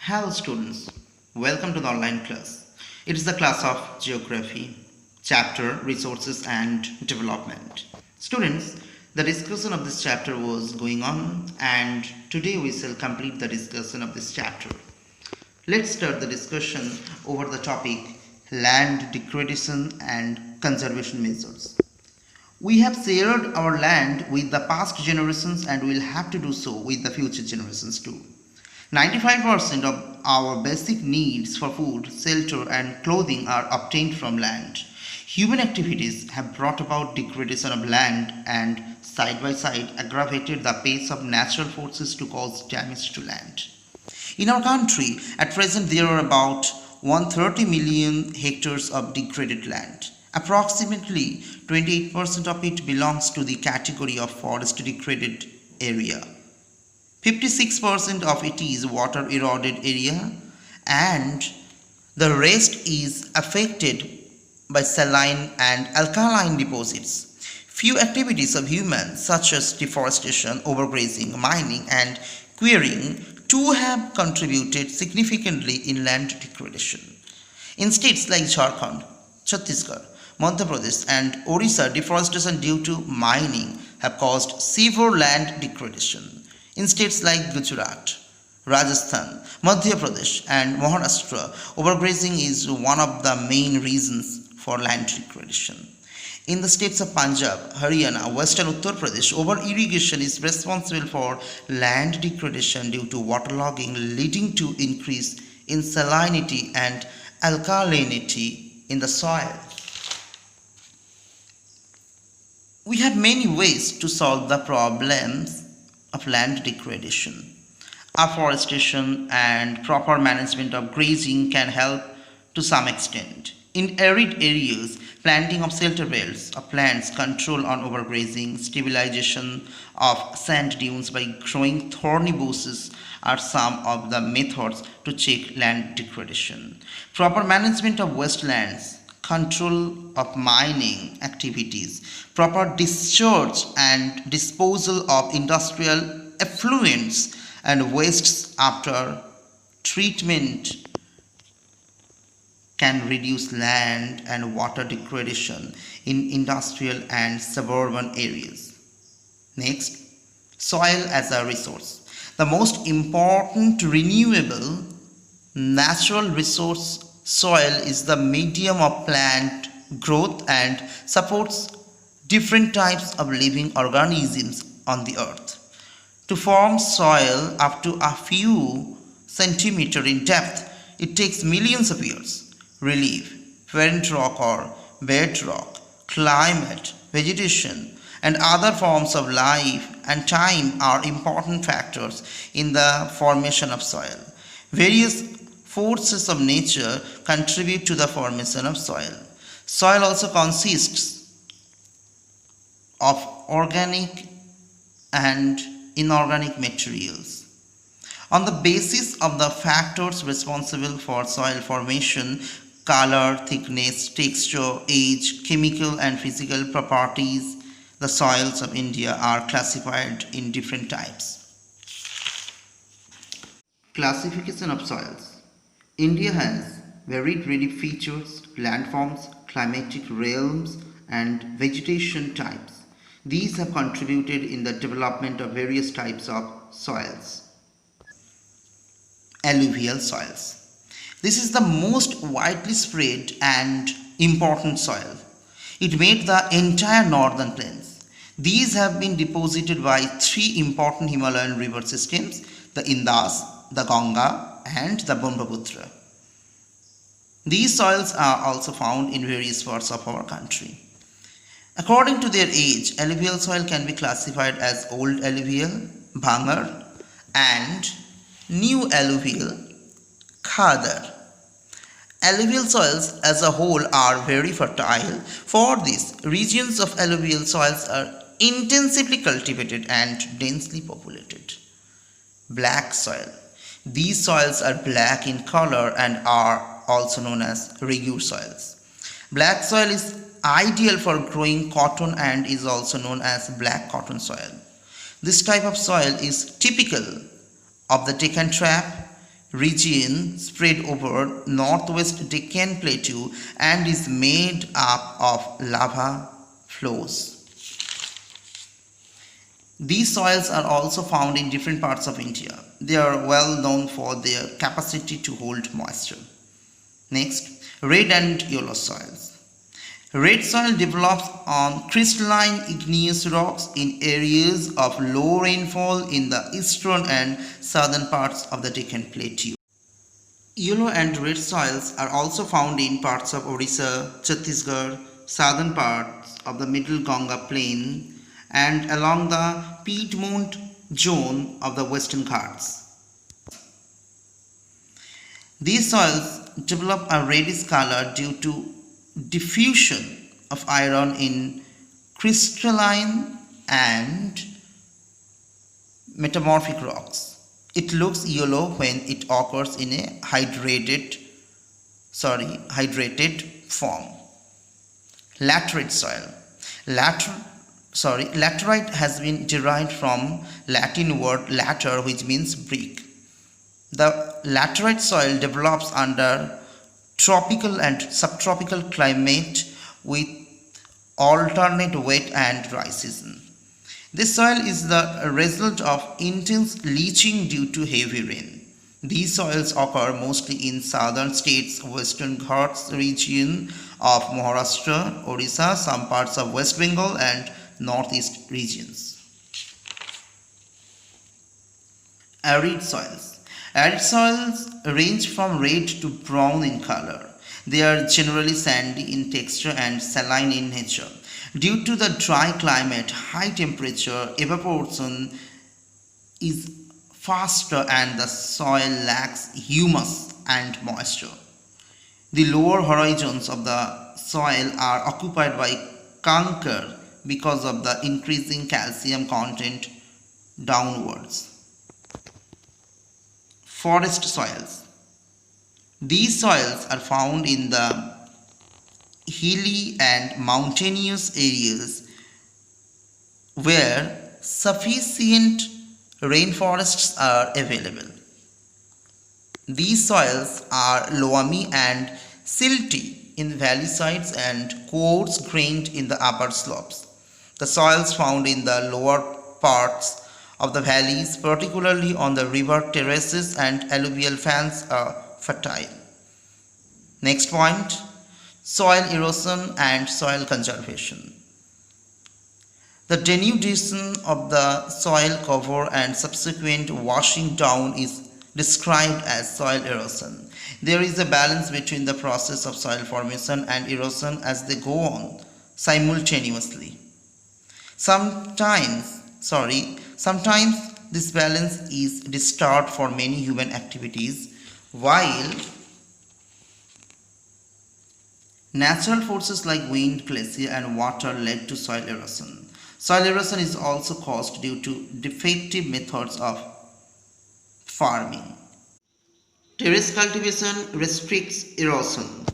Hello students, welcome to the online class. It is the class of Geography, chapter Resources and Development. Students, the discussion of this chapter was going on and today we shall complete the discussion of this chapter. Let's start the discussion over the topic land degradation and conservation measures. We have shared our land with the past generations and will have to do so with the future generations too. 95% of our basic needs for food, shelter, and clothing are obtained from land. Human activities have brought about degradation of land and side by side aggravated the pace of natural forces to cause damage to land. In our country, at present there are about 130 million hectares of degraded land. Approximately 28% of it belongs to the category of forest degraded area. 56% of it is water eroded area and the rest is affected by saline and alkaline deposits. Few activities of humans such as deforestation, overgrazing, mining and quarrying too have contributed significantly in land degradation. In states like Jharkhand, Chhattisgarh, Madhya Pradesh and Orissa, deforestation due to mining have caused severe land degradation. In states like Gujarat, Rajasthan, Madhya Pradesh and Maharashtra, overgrazing is one of the main reasons for land degradation. In the states of Punjab, Haryana, Western Uttar Pradesh, over-irrigation is responsible for land degradation due to waterlogging, leading to increase in salinity and alkalinity in the soil. We have many ways to solve the problems of land degradation. Afforestation and proper management of grazing can help to some extent. In arid areas, planting of shelter belts of plants, control on overgrazing, stabilization of sand dunes by growing thorny bushes are some of the methods to check land degradation. Proper management of wastelands, control of mining activities, proper discharge and disposal of industrial effluents and wastes after treatment can reduce land and water degradation in industrial and suburban areas. Next, soil as a resource. The most important renewable natural resource, soil, is the medium of plant growth and supports different types of living organisms on the earth. To form soil up to a few centimeters in depth, it takes millions of years. Relief, parent rock or bedrock, climate, vegetation, and other forms of life and time are important factors in the formation of soil. Various forces of nature contribute to the formation of soil. Soil also consists of organic and inorganic materials. On the basis of the factors responsible for soil formation, color, thickness, texture, age, chemical and physical properties, the soils of India are classified in different types. Classification of soils. India has varied relief features, landforms, climatic realms and vegetation types. These have contributed in the development of various types of soils. Alluvial soils. This is the most widely spread and important soil. It made the entire northern plains. These have been deposited by three important Himalayan river systems, the Indus, the Ganga and the Brahmaputra. These soils are also found in various parts of our country. According to their age, alluvial soil can be classified as old alluvial, Bhangar, and new alluvial, Khadar. Alluvial soils as a whole are very fertile. For this, regions of alluvial soils are intensively cultivated and densely populated. Black soil. These soils are black in color and are also known as regur soils. Black soil is ideal for growing cotton and is also known as black cotton soil. This type of soil is typical of the Deccan Trap, region spread over northwest Deccan Plateau and is made up of lava flows. These soils are also found in different parts of India. They are well known for their capacity to hold moisture. Next, red and yellow soils. Red soil develops on crystalline igneous rocks in areas of low rainfall in the eastern and southern parts of the Deccan Plateau. Yellow and red soils are also found in parts of Orissa, Chhattisgarh, southern parts of the Middle Ganga Plain, and along the Piedmont zone of the Western Ghats. These soils develop a reddish color due to diffusion of iron in crystalline and metamorphic rocks. It looks yellow when it occurs in a hydrated form. Laterite soil. Laterite has been derived from Latin word later, which means brick. The laterite soil develops under tropical and subtropical climate with alternate wet and dry season. This soil is the result of intense leaching due to heavy rain. These soils occur mostly in southern states, Western Ghats region of Maharashtra, Orissa, some parts of West Bengal and northeast regions. Arid soils. Arid soils range from red to brown in color. They are generally sandy in texture and saline in nature. Due to the dry climate, high temperature, evaporation is faster and the soil lacks humus and moisture. The lower horizons of the soil are occupied by conker because of the increasing calcium content downwards. Forest soils. These soils are found in the hilly and mountainous areas where sufficient rainforests are available. These soils are loamy and silty in valley sides and coarse-grained in the upper slopes. The soils found in the lower parts of the valleys, particularly on the river terraces and alluvial fans, are fertile. Next point, soil erosion and soil conservation. The denudation of the soil cover and subsequent washing down is described as soil erosion. There is a balance between the process of soil formation and erosion as they go on simultaneously. Sometimes this balance is disturbed for many human activities, while natural forces like wind, glacier, and water led to soil erosion. Soil erosion is also caused due to defective methods of farming. Terrace cultivation restricts erosion.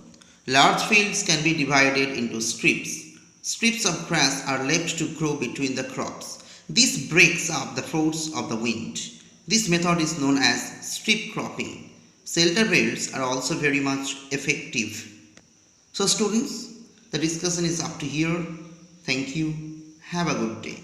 Large fields can be divided into strips. Strips of grass are left to grow between the crops. This breaks up the force of the wind. This method is known as strip cropping. Shelter beds are also very much effective. So students, the discussion is up to here. Thank you. Have a good day.